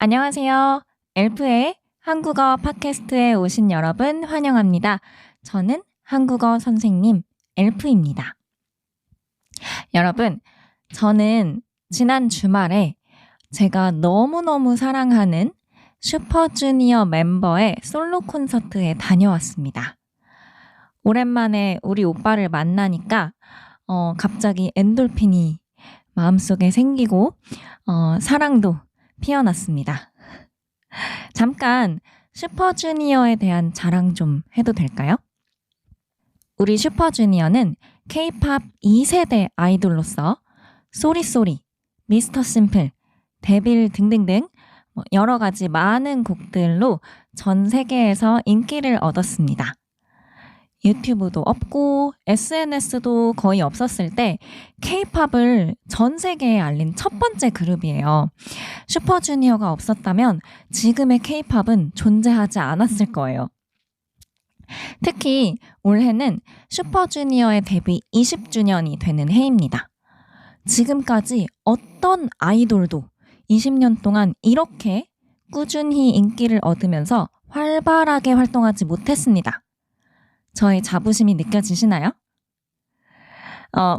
안녕하세요. 엘프의 한국어 팟캐스트에 오신 여러분 환영합니다. 저는 한국어 선생님 엘프입니다. 여러분, 저는 지난 주말에 제가 너무너무 사랑하는 슈퍼주니어 멤버의 솔로 콘서트에 다녀왔습니다. 오랜만에 우리 오빠를 만나니까 갑자기 엔돌핀이 마음속에 생기고 사랑도 피어났습니다. 잠깐 슈퍼주니어에 대한 자랑 좀 해도 될까요? 우리 슈퍼주니어는 K-팝 2세대 아이돌로서 쏘리쏘리, 미스터 심플, 데빌 등등등 여러 가지 많은 곡들로 전 세계에서 인기를 얻었습니다. 유튜브도 없고 SNS도 거의 없었을 때 K-팝을 전 세계에 알린 첫 번째 그룹이에요. 슈퍼주니어가 없었다면 지금의 K-팝은 존재하지 않았을 거예요. 특히 올해는 슈퍼주니어의 데뷔 20주년이 되는 해입니다. 지금까지 어떤 아이돌도 20년 동안 이렇게 꾸준히 인기를 얻으면서 활발하게 활동하지 못했습니다. 저의 자부심이 느껴지시나요?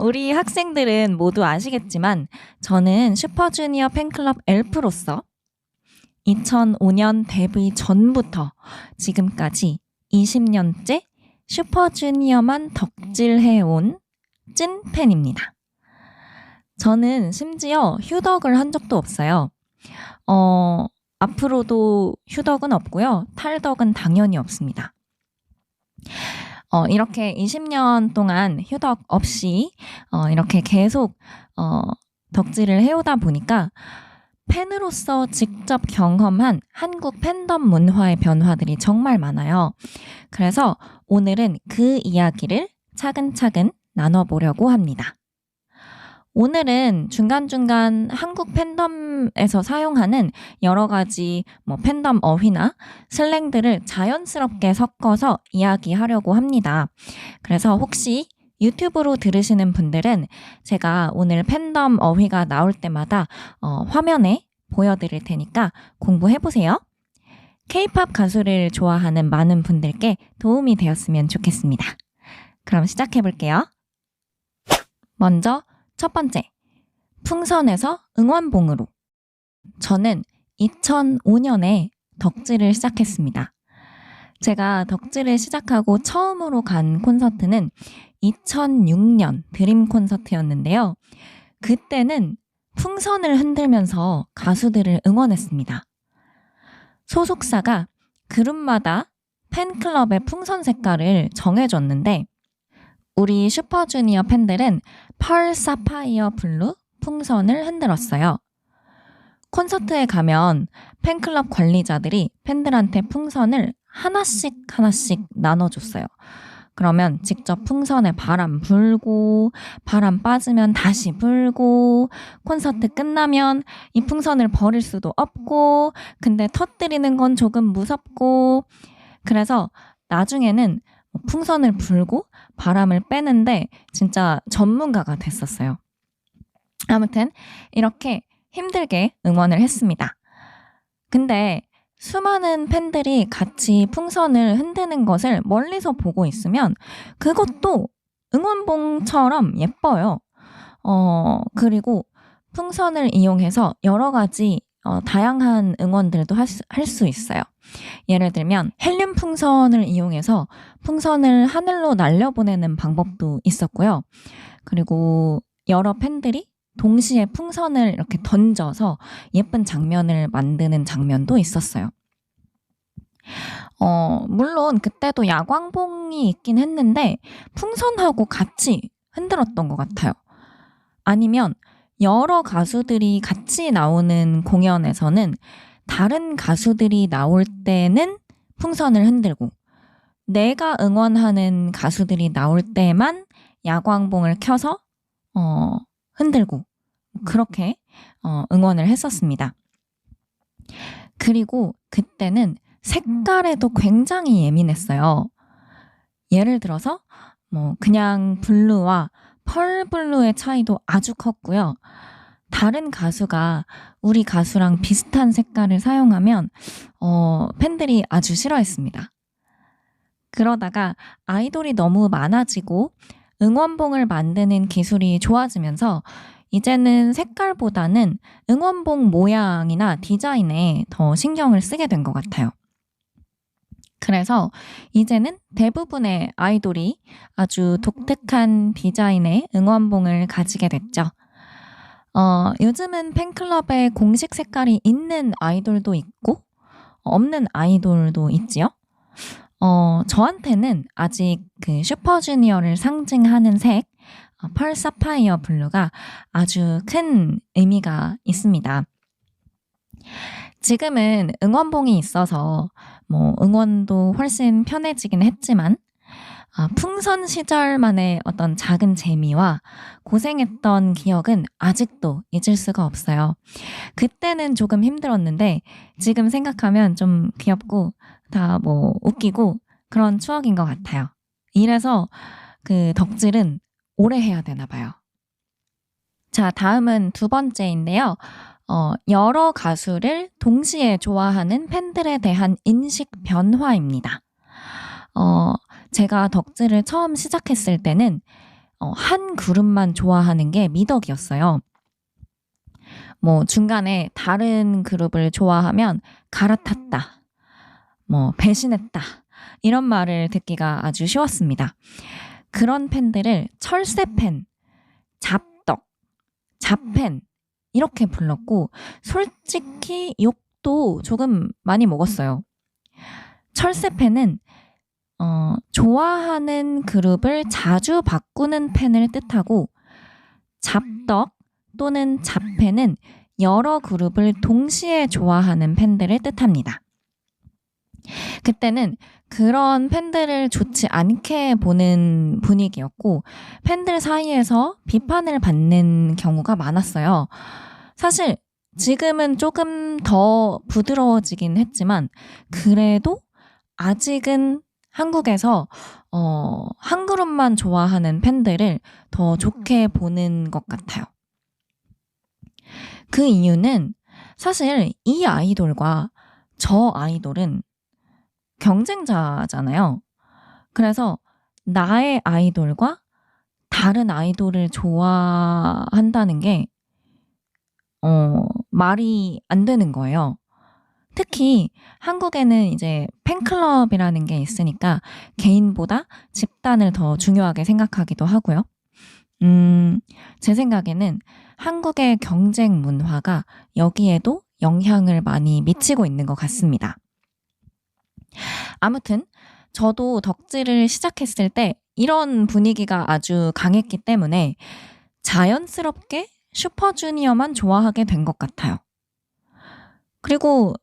우리 학생들은 모두 아시겠지만 저는 슈퍼주니어 팬클럽 엘프로서 2005년 데뷔 전부터 지금까지 20년째 슈퍼주니어만 덕질해온 찐팬입니다. 저는 심지어 휴덕을 한 적도 없어요. 앞으로도 휴덕은 없고요. 탈덕은 당연히 없습니다. 이렇게 20년 동안 휴덕 없이 이렇게 계속 덕질을 해오다 보니까 팬으로서 직접 경험한 한국 팬덤 문화의 변화들이 정말 많아요. 그래서 오늘은 그 이야기를 차근차근 나눠보려고 합니다. 오늘은 중간중간 한국 팬덤에서 사용하는 여러 가지 팬덤 어휘나 슬랭들을 자연스럽게 섞어서 이야기하려고 합니다. 그래서 혹시 유튜브로 들으시는 분들은 제가 오늘 팬덤 어휘가 나올 때마다 화면에 보여드릴 테니까 공부해보세요. K-팝 가수를 좋아하는 많은 분들께 도움이 되었으면 좋겠습니다. 그럼 시작해볼게요. 먼저 첫 번째, 풍선에서 응원봉으로. 저는 2005년에 덕질을 시작했습니다. 제가 덕질을 시작하고 처음으로 간 콘서트는 2006년 드림 콘서트였는데요. 그때는 풍선을 흔들면서 가수들을 응원했습니다. 소속사가 그룹마다 팬클럽의 풍선 색깔을 정해줬는데 우리 슈퍼주니어 팬들은 펄 사파이어 블루 풍선을 흔들었어요. 콘서트에 가면 팬클럽 관리자들이 팬들한테 풍선을 하나씩 나눠줬어요. 그러면 직접 풍선에 바람 불고 바람 빠지면 다시 불고 콘서트 끝나면 이 풍선을 버릴 수도 없고 근데 터뜨리는 건 조금 무섭고 그래서 나중에는 풍선을 불고 바람을 빼는데 진짜 전문가가 됐었어요. 아무튼 이렇게 힘들게 응원을 했습니다. 근데 수많은 팬들이 같이 풍선을 흔드는 것을 멀리서 보고 있으면 그것도 응원봉처럼 예뻐요. 그리고 풍선을 이용해서 여러 가지 다양한 응원들도 할 수 있어요. 예를 들면 헬륨 풍선을 이용해서 풍선을 하늘로 날려보내는 방법도 있었고요. 그리고 여러 팬들이 동시에 풍선을 이렇게 던져서 예쁜 장면을 만드는 장면도 있었어요. 물론 그때도 야광봉이 있긴 했는데 풍선하고 같이 흔들었던 것 같아요. 아니면 여러 가수들이 같이 나오는 공연에서는 다른 가수들이 나올 때는 풍선을 흔들고 내가 응원하는 가수들이 나올 때만 야광봉을 켜서 흔들고 그렇게 응원을 했었습니다. 그리고 그때는 색깔에도 굉장히 예민했어요. 예를 들어서 그냥 블루와 펄 블루의 차이도 아주 컸고요. 다른 가수가 우리 가수랑 비슷한 색깔을 사용하면 팬들이 아주 싫어했습니다. 그러다가 아이돌이 너무 많아지고 응원봉을 만드는 기술이 좋아지면서 이제는 색깔보다는 응원봉 모양이나 디자인에 더 신경을 쓰게 된 것 같아요. 그래서 이제는 대부분의 아이돌이 아주 독특한 디자인의 응원봉을 가지게 됐죠. 요즘은 팬클럽에 공식 색깔이 있는 아이돌도 있고 없는 아이돌도 있지요. 저한테는 아직 그 슈퍼주니어를 상징하는 색, 펄 사파이어 블루가 아주 큰 의미가 있습니다. 지금은 응원봉이 있어서 응원도 훨씬 편해지긴 했지만 풍선 시절만의 어떤 작은 재미와 고생했던 기억은 아직도 잊을 수가 없어요. 그때는 조금 힘들었는데 지금 생각하면 좀 귀엽고 다 웃기고 그런 추억인 것 같아요. 이래서 그 덕질은 오래 해야 되나 봐요. 자, 다음은 두 번째인데요. 여러 가수를 동시에 좋아하는 팬들에 대한 인식 변화입니다. 제가 덕질을 처음 시작했을 때는 한 그룹만 좋아하는 게 미덕이었어요. 중간에 다른 그룹을 좋아하면 갈아탔다, 배신했다 이런 말을 듣기가 아주 쉬웠습니다. 그런 팬들을 철새팬, 잡덕, 잡팬 이렇게 불렀고 솔직히 욕도 조금 많이 먹었어요. 철새팬은 좋아하는 그룹을 자주 바꾸는 팬을 뜻하고 잡덕 또는 잡팬은 여러 그룹을 동시에 좋아하는 팬들을 뜻합니다. 그때는 그런 팬들을 좋지 않게 보는 분위기였고 팬들 사이에서 비판을 받는 경우가 많았어요. 사실 지금은 조금 더 부드러워지긴 했지만 그래도 아직은 한국에서 한 그룹만 좋아하는 팬들을 더 좋게 보는 것 같아요. 그 이유는 사실 이 아이돌과 저 아이돌은 경쟁자잖아요. 그래서 나의 아이돌과 다른 아이돌을 좋아한다는 게 말이 안 되는 거예요. 특히 한국에는 이제 팬클럽이라는 게 있으니까 개인보다 집단을 더 중요하게 생각하기도 하고요. 제 생각에는 한국의 경쟁 문화가 여기에도 영향을 많이 미치고 있는 것 같습니다. 아무튼 저도 덕질을 시작했을 때 이런 분위기가 아주 강했기 때문에 자연스럽게 슈퍼주니어만 좋아하게 된 것 같아요. 그리고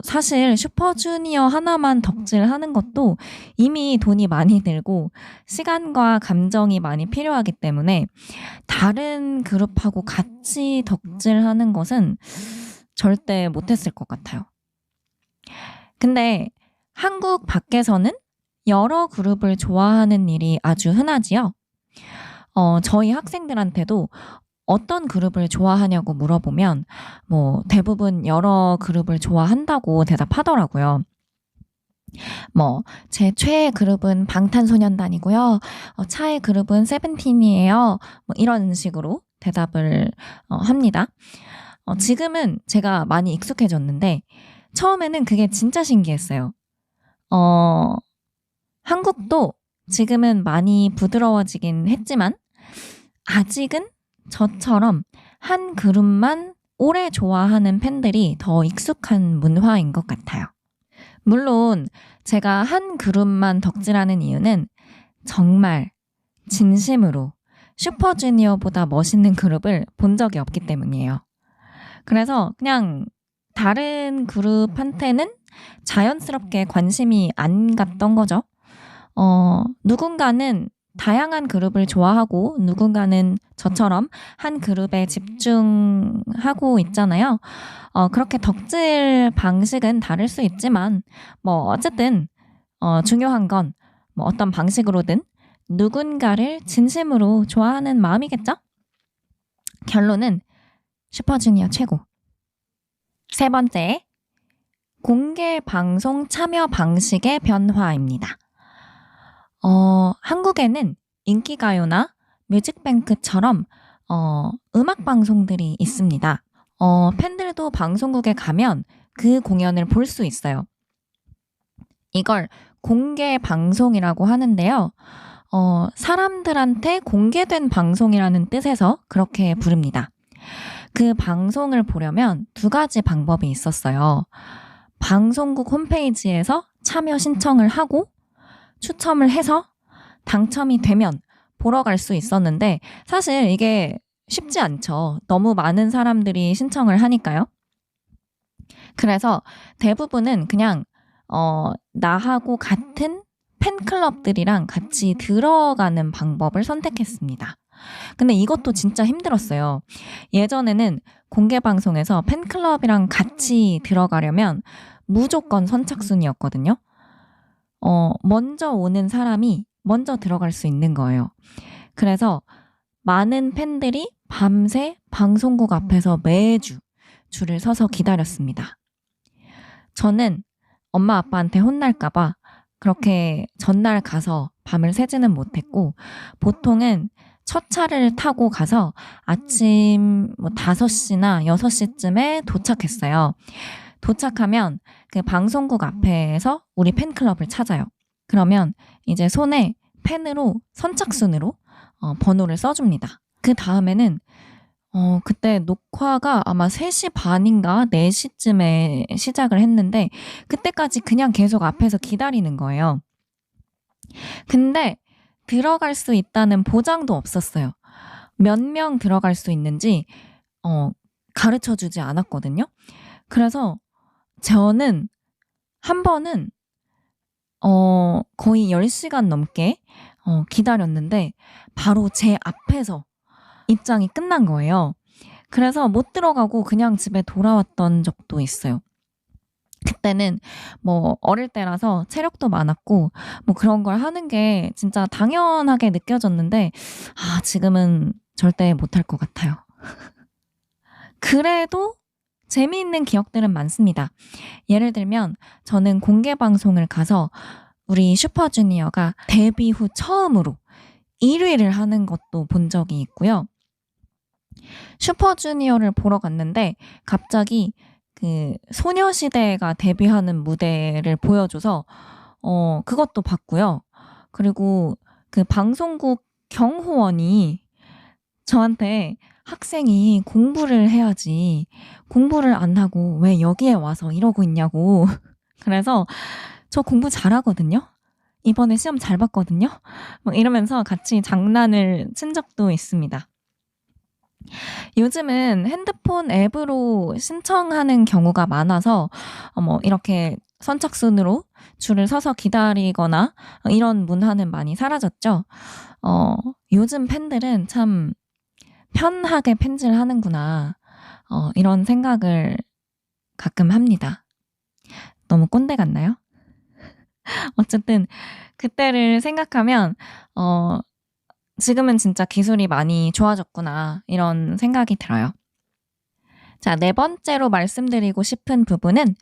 사실 슈퍼주니어 하나만 덕질하는 것도 이미 돈이 많이 들고 시간과 감정이 많이 필요하기 때문에 다른 그룹하고 같이 덕질하는 것은 절대 못했을 것 같아요. 근데 한국 밖에서는 여러 그룹을 좋아하는 일이 아주 흔하지요. 저희 학생들한테도 어떤 그룹을 좋아하냐고 물어보면 대부분 여러 그룹을 좋아한다고 대답하더라고요. 제 최애 그룹은 방탄소년단이고요. 차의 그룹은 세븐틴이에요. 이런 식으로 대답을 합니다. 지금은 제가 많이 익숙해졌는데 처음에는 그게 진짜 신기했어요. 한국도 지금은 많이 부드러워지긴 했지만 아직은 저처럼 한 그룹만 오래 좋아하는 팬들이 더 익숙한 문화인 것 같아요. 물론 제가 한 그룹만 덕질하는 이유는 정말 진심으로 슈퍼주니어보다 멋있는 그룹을 본 적이 없기 때문이에요. 그래서 그냥 다른 그룹한테는 자연스럽게 관심이 안 갔던 거죠. 누군가는 다양한 그룹을 좋아하고 누군가는 저처럼 한 그룹에 집중하고 있잖아요. 그렇게 덕질 방식은 다를 수 있지만 어쨌든 중요한 건 어떤 방식으로든 누군가를 진심으로 좋아하는 마음이겠죠? 결론은 슈퍼주니어 최고. 세 번째, 공개 방송 참여 방식의 변화입니다. 한국에는 인기가요나 뮤직뱅크처럼 음악 방송들이 있습니다. 팬들도 방송국에 가면 그 공연을 볼 수 있어요. 이걸 공개 방송이라고 하는데요. 사람들한테 공개된 방송이라는 뜻에서 그렇게 부릅니다. 그 방송을 보려면 두 가지 방법이 있었어요. 방송국 홈페이지에서 참여 신청을 하고 추첨을 해서 당첨이 되면 보러 갈 수 있었는데 사실 이게 쉽지 않죠. 너무 많은 사람들이 신청을 하니까요. 그래서 대부분은 그냥 나하고 같은 팬클럽들이랑 같이 들어가는 방법을 선택했습니다. 근데 이것도 진짜 힘들었어요. 예전에는 공개 방송에서 팬클럽이랑 같이 들어가려면 무조건 선착순이었거든요. 먼저 오는 사람이 먼저 들어갈 수 있는 거예요. 그래서 많은 팬들이 밤새 방송국 앞에서 매주 줄을 서서 기다렸습니다. 저는 엄마 아빠한테 혼날까봐 그렇게 전날 가서 밤을 새지는 못했고 보통은 첫 차를 타고 가서 아침 5시나 6시쯤에 도착했어요. 도착하면 그 방송국 앞에서 우리 팬클럽을 찾아요. 그러면 이제 손에 펜으로 선착순으로 번호를 써줍니다. 그 다음에는 그때 녹화가 아마 3시 반인가 4시쯤에 시작을 했는데 그때까지 그냥 계속 앞에서 기다리는 거예요. 근데 들어갈 수 있다는 보장도 없었어요. 몇 명 들어갈 수 있는지 가르쳐 주지 않았거든요. 그래서 저는 한 번은 거의 10시간 넘게 기다렸는데 바로 제 앞에서 입장이 끝난 거예요. 그래서 못 들어가고 그냥 집에 돌아왔던 적도 있어요. 그때는 어릴 때라서 체력도 많았고 그런 걸 하는 게 진짜 당연하게 느껴졌는데 지금은 절대 못할 것 같아요. 그래도 재미있는 기억들은 많습니다. 예를 들면 저는 공개 방송을 가서 우리 슈퍼주니어가 데뷔 후 처음으로 1위를 하는 것도 본 적이 있고요. 슈퍼주니어를 보러 갔는데 갑자기 그 소녀시대가 데뷔하는 무대를 보여줘서 그것도 봤고요. 그리고 그 방송국 경호원이 저한테 학생이 공부를 해야지 공부를 안 하고 왜 여기에 와서 이러고 있냐고. 그래서 저 공부 잘하거든요. 이번에 시험 잘 봤거든요. 이러면서 같이 장난을 친 적도 있습니다. 요즘은 핸드폰 앱으로 신청하는 경우가 많아서 이렇게 선착순으로 줄을 서서 기다리거나 이런 문화는 많이 사라졌죠. 요즘 팬들은 참 편하게 팬질하는구나. 이런 생각을 가끔 합니다. 너무 꼰대 같나요? 어쨌든 그때를 생각하면 지금은 진짜 기술이 많이 좋아졌구나 이런 생각이 들어요. 자, 4번째로 말씀드리고 싶은 부분은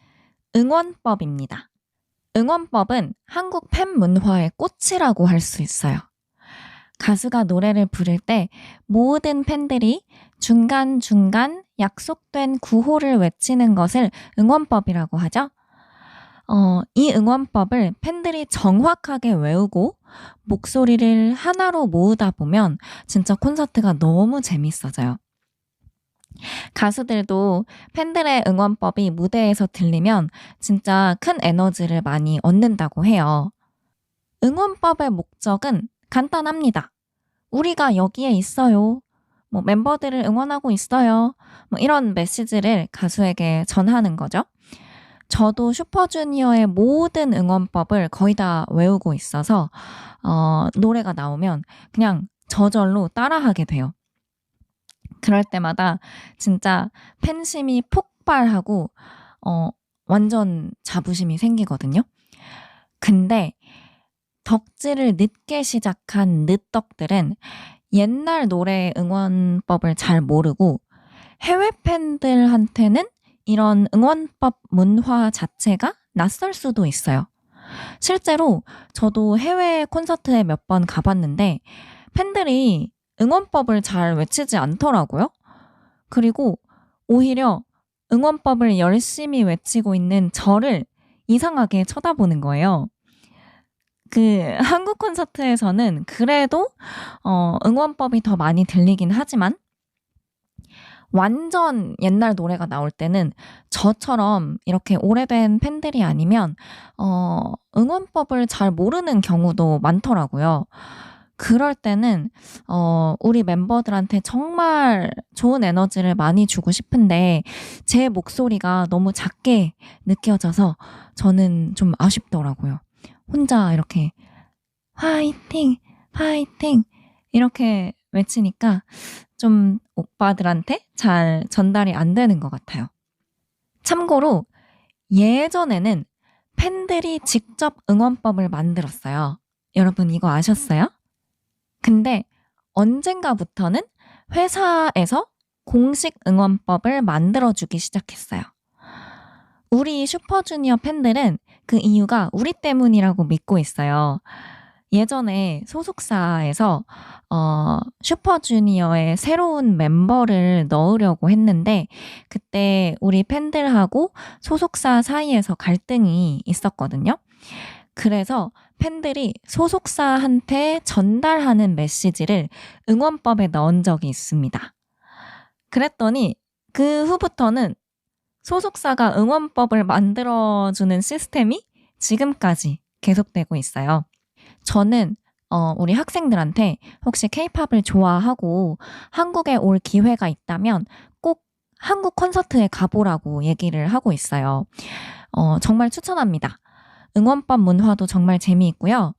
응원법입니다. 응원법은 한국 팬 문화의 꽃이라고 할 수 있어요. 가수가 노래를 부를 때 모든 팬들이 중간중간 약속된 구호를 외치는 것을 응원법이라고 하죠. 이 응원법을 팬들이 정확하게 외우고 목소리를 하나로 모으다 보면 진짜 콘서트가 너무 재밌어져요. 가수들도 팬들의 응원법이 무대에서 들리면 진짜 큰 에너지를 많이 얻는다고 해요. 응원법의 목적은 간단합니다. 우리가 여기에 있어요. 멤버들을 응원하고 있어요. 이런 메시지를 가수에게 전하는 거죠. 저도 슈퍼주니어의 모든 응원법을 거의 다 외우고 있어서 노래가 나오면 그냥 저절로 따라하게 돼요. 그럴 때마다 진짜 팬심이 폭발하고 완전 자부심이 생기거든요. 근데 덕질을 늦게 시작한 늦덕들은 옛날 노래 응원법을 잘 모르고 해외 팬들한테는 이런 응원법 문화 자체가 낯설 수도 있어요. 실제로 저도 해외 콘서트에 몇 번 가봤는데 팬들이 응원법을 잘 외치지 않더라고요. 그리고 오히려 응원법을 열심히 외치고 있는 저를 이상하게 쳐다보는 거예요. 한국 콘서트에서는 그래도 응원법이 더 많이 들리긴 하지만 완전 옛날 노래가 나올 때는 저처럼 이렇게 오래된 팬들이 아니면 응원법을 잘 모르는 경우도 많더라고요. 그럴 때는 우리 멤버들한테 정말 좋은 에너지를 많이 주고 싶은데 제 목소리가 너무 작게 느껴져서 저는 좀 아쉽더라고요. 혼자 이렇게 화이팅! 화이팅! 이렇게 외치니까 좀 오빠들한테 잘 전달이 안 되는 것 같아요. 참고로 예전에는 팬들이 직접 응원법을 만들었어요. 여러분 이거 아셨어요? 근데 언젠가부터는 회사에서 공식 응원법을 만들어주기 시작했어요. 우리 슈퍼주니어 팬들은 그 이유가 우리 때문이라고 믿고 있어요. 예전에 소속사에서 슈퍼주니어의 새로운 멤버를 넣으려고 했는데 그때 우리 팬들하고 소속사 사이에서 갈등이 있었거든요. 그래서 팬들이 소속사한테 전달하는 메시지를 응원법에 넣은 적이 있습니다. 그랬더니 그 후부터는 소속사가 응원법을 만들어주는 시스템이 지금까지 계속되고 있어요. 저는 우리 학생들한테 혹시 K-팝을 좋아하고 한국에 올 기회가 있다면 꼭 한국 콘서트에 가보라고 얘기를 하고 있어요. 정말 추천합니다. 응원법 문화도 정말 재미있고요.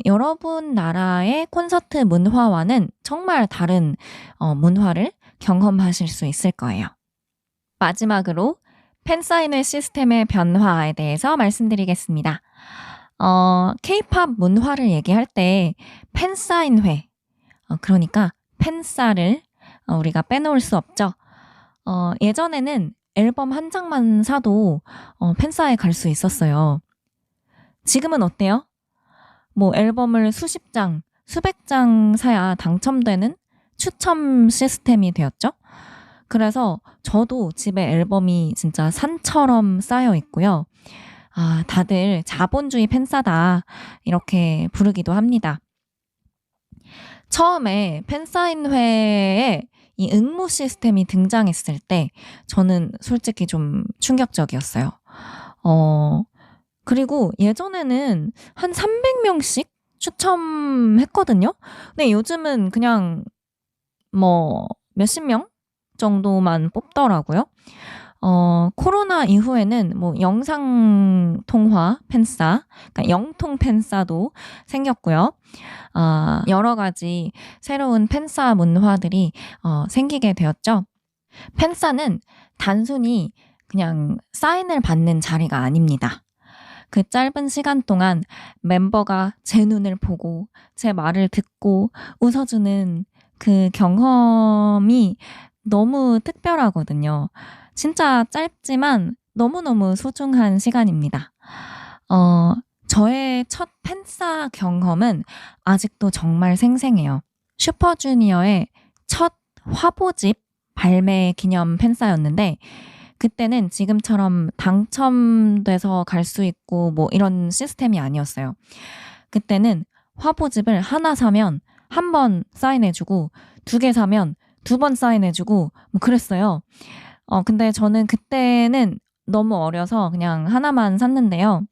여러분 나라의 콘서트 문화와는 정말 다른 문화를 경험하실 수 있을 거예요. 마지막으로 팬사인회 시스템의 변화에 대해서 말씀드리겠습니다. K-팝 문화를 얘기할 때 팬사인회, 그러니까 팬사를 우리가 빼놓을 수 없죠. 예전에는 앨범 한 장만 사도 팬사에 갈 수 있었어요. 지금은 어때요? 앨범을 수십 장, 수백 장 사야 당첨되는 추첨 시스템이 되었죠. 그래서 저도 집에 앨범이 진짜 산처럼 쌓여 있고요. 다들 자본주의 팬싸다 이렇게 부르기도 합니다. 처음에 팬사인회에 이 응모 시스템이 등장했을 때 저는 솔직히 좀 충격적이었어요. 그리고 예전에는 한 300명씩 추첨했거든요. 근데 요즘은 그냥 몇십 명 정도만 뽑더라고요. 코로나 이후에는 영상 통화 팬싸, 그러니까 영통 팬싸도 생겼고요. 여러 가지 새로운 팬싸 문화들이 생기게 되었죠. 팬싸는 단순히 그냥 사인을 받는 자리가 아닙니다. 그 짧은 시간 동안 멤버가 제 눈을 보고 제 말을 듣고 웃어주는 그 경험이 너무 특별하거든요. 진짜 짧지만 너무너무 소중한 시간입니다. 저의 첫 팬싸 경험은 아직도 정말 생생해요. 슈퍼주니어의 첫 화보집 발매 기념 팬싸였는데 그때는 지금처럼 당첨돼서 갈 수 있고 이런 시스템이 아니었어요. 그때는 화보집을 하나 사면 한 번 사인해주고 2개 사면 2번 사인해주고 그랬어요. 근데 저는 그때는 너무 어려서 그냥 하나만 샀는데요.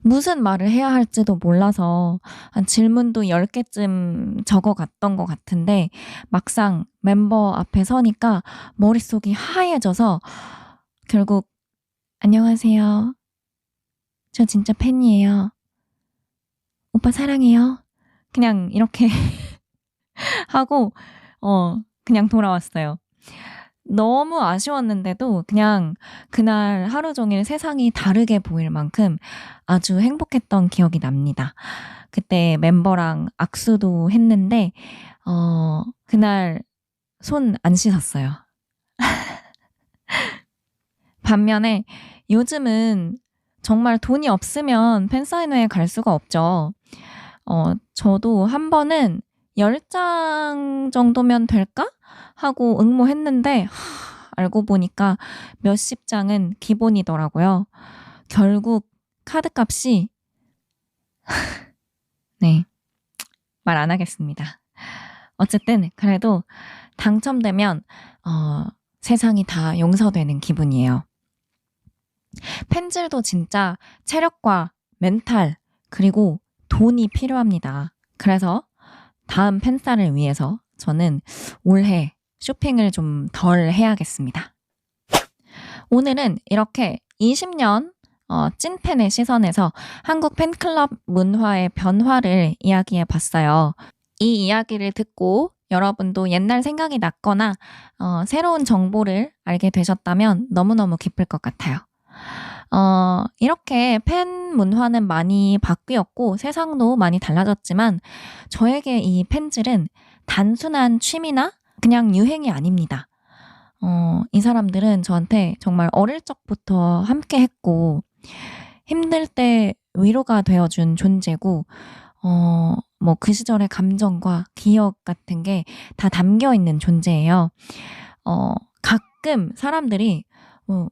무슨 말을 해야 할지도 몰라서 한 질문도 10개쯤 적어갔던 것 같은데 막상 멤버 앞에 서니까 머릿속이 하얘져서 결국 안녕하세요. 저 진짜 팬이에요. 오빠 사랑해요. 그냥 이렇게 하고 그냥 돌아왔어요. 너무 아쉬웠는데도 그냥 그날 하루 종일 세상이 다르게 보일 만큼 아주 행복했던 기억이 납니다. 그때 멤버랑 악수도 했는데 그날 손 안 씻었어요. 반면에 요즘은 정말 돈이 없으면 팬사인회에 갈 수가 없죠. 저도 한 번은 10장 정도면 될까? 하고 응모했는데 알고 보니까 몇십 장은 기본이더라고요. 결국 카드값이 네, 말 안 하겠습니다. 어쨌든 그래도 당첨되면 세상이 다 용서되는 기분이에요. 펜질도 진짜 체력과 멘탈 그리고 돈이 필요합니다. 그래서 다음 팬싸를 위해서 저는 올해 쇼핑을 좀 덜 해야겠습니다. 오늘은 이렇게 20년 찐팬의 시선에서 한국 팬클럽 문화의 변화를 이야기해 봤어요. 이 이야기를 듣고 여러분도 옛날 생각이 났거나 새로운 정보를 알게 되셨다면 너무너무 기쁠 것 같아요. 이렇게 팬 문화는 많이 바뀌었고 세상도 많이 달라졌지만 저에게 이 팬질은 단순한 취미나 그냥 유행이 아닙니다. 이 사람들은 저한테 정말 어릴 적부터 함께 했고 힘들 때 위로가 되어준 존재고 뭐 그 시절의 감정과 기억 같은 게 다 담겨 있는 존재예요. 가끔 사람들이 뭐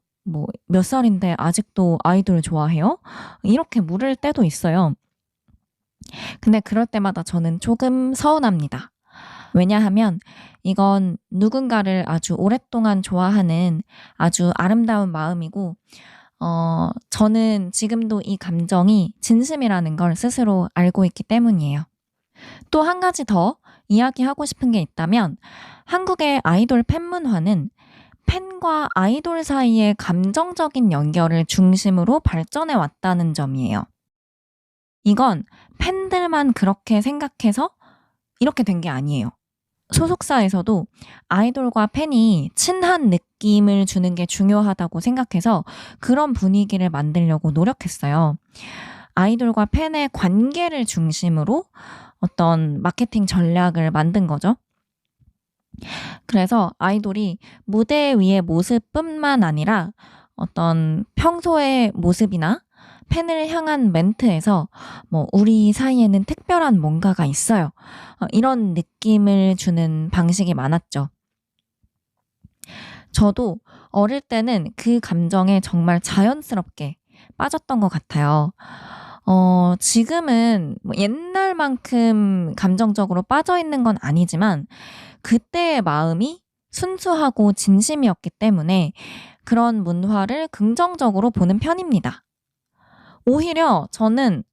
몇 살인데 아직도 아이돌 좋아해요? 이렇게 물을 때도 있어요. 근데 그럴 때마다 저는 조금 서운합니다. 왜냐하면 이건 누군가를 아주 오랫동안 좋아하는 아주 아름다운 마음이고, 저는 지금도 이 감정이 진심이라는 걸 스스로 알고 있기 때문이에요. 또 한 가지 더 이야기하고 싶은 게 있다면, 한국의 아이돌 팬 문화는 팬과 아이돌 사이의 감정적인 연결을 중심으로 발전해 왔다는 점이에요. 이건 팬들만 그렇게 생각해서 이렇게 된 게 아니에요. 소속사에서도 아이돌과 팬이 친한 느낌을 주는 게 중요하다고 생각해서 그런 분위기를 만들려고 노력했어요. 아이돌과 팬의 관계를 중심으로 어떤 마케팅 전략을 만든 거죠. 그래서 아이돌이 무대 위의 모습뿐만 아니라 어떤 평소의 모습이나 팬을 향한 멘트에서 뭐 우리 사이에는 특별한 뭔가가 있어요. 이런 느낌을 주는 방식이 많았죠. 저도 어릴 때는 그 감정에 정말 자연스럽게 빠졌던 것 같아요. 지금은 뭐 옛날만큼 감정적으로 빠져 있는 건 아니지만 그때의 마음이 순수하고 진심이었기 때문에 그런 문화를 긍정적으로 보는 편입니다. 오히려 저는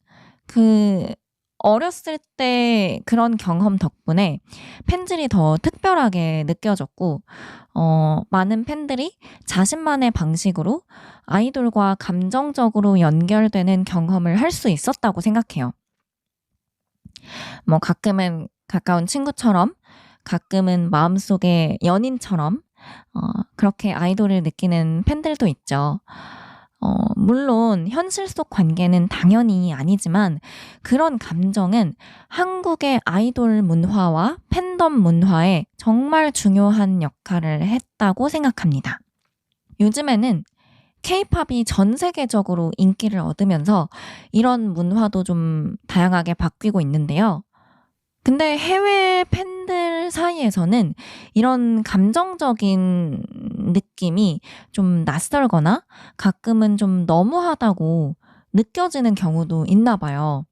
그 어렸을 때 그런 경험 덕분에 팬질이 더 특별하게 느껴졌고, 많은 팬들이 자신만의 방식으로 아이돌과 감정적으로 연결되는 경험을 할 수 있었다고 생각해요. 뭐 가끔은 가까운 친구처럼, 가끔은 마음속의 연인처럼, 그렇게 아이돌을 느끼는 팬들도 있죠. 물론 현실 속 관계는 당연히 아니지만 그런 감정은 한국의 아이돌 문화와 팬덤 문화에 정말 중요한 역할을 했다고 생각합니다. 요즘에는 K-팝이 전 세계적으로 인기를 얻으면서 이런 문화도 좀 다양하게 바뀌고 있는데요. 근데 해외 팬들 사이에서는 이런 감정적인 느낌이 좀 낯설거나 가끔은 좀 너무하다고 느껴지는 경우도 있나 봐요.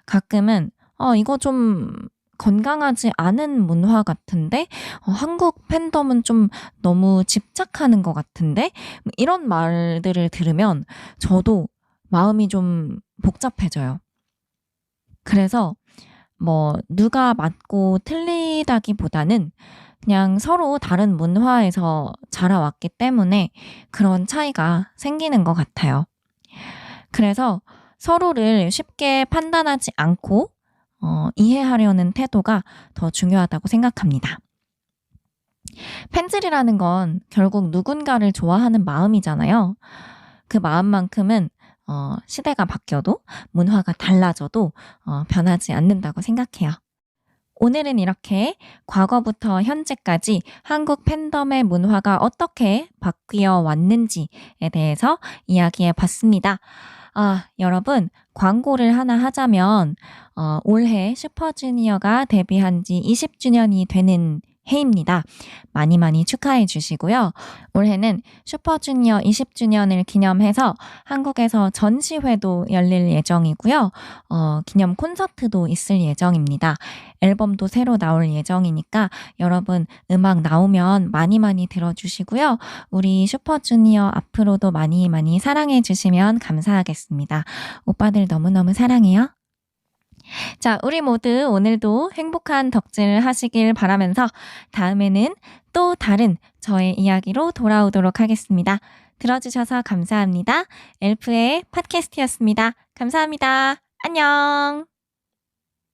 가끔은 이거 좀 건강하지 않은 문화 같은데 한국 팬덤은 좀 너무 집착하는 것 같은데 이런 말들을 들으면 저도 마음이 좀 복잡해져요. 그래서 뭐 누가 맞고 틀리다기보다는 그냥 서로 다른 문화에서 자라왔기 때문에 그런 차이가 생기는 것 같아요. 그래서 서로를 쉽게 판단하지 않고 이해하려는 태도가 더 중요하다고 생각합니다. 팬질이라는 건 결국 누군가를 좋아하는 마음이잖아요. 그 마음만큼은 시대가 바뀌어도 문화가 달라져도 변하지 않는다고 생각해요. 오늘은 이렇게 과거부터 현재까지 한국 팬덤의 문화가 어떻게 바뀌어 왔는지에 대해서 이야기해 봤습니다. 여러분, 광고를 하나 하자면, 올해 슈퍼주니어가 데뷔한 지 20주년이 되는 해입니다. 많이 많이 축하해 주시고요. 올해는 슈퍼주니어 20주년을 기념해서 한국에서 전시회도 열릴 예정이고요. 기념 콘서트도 있을 예정입니다. 앨범도 새로 나올 예정이니까 여러분 음악 나오면 많이 많이 들어주시고요. 우리 슈퍼주니어 앞으로도 많이 많이 사랑해 주시면 감사하겠습니다. 오빠들 너무너무 사랑해요. 자, 우리 모두 오늘도 행복한 덕질 하시길 바라면서 다음에는 또 다른 저의 이야기로 돌아오도록 하겠습니다. 들어주셔서 감사합니다. 엘프의 팟캐스트였습니다. 감사합니다. 안녕!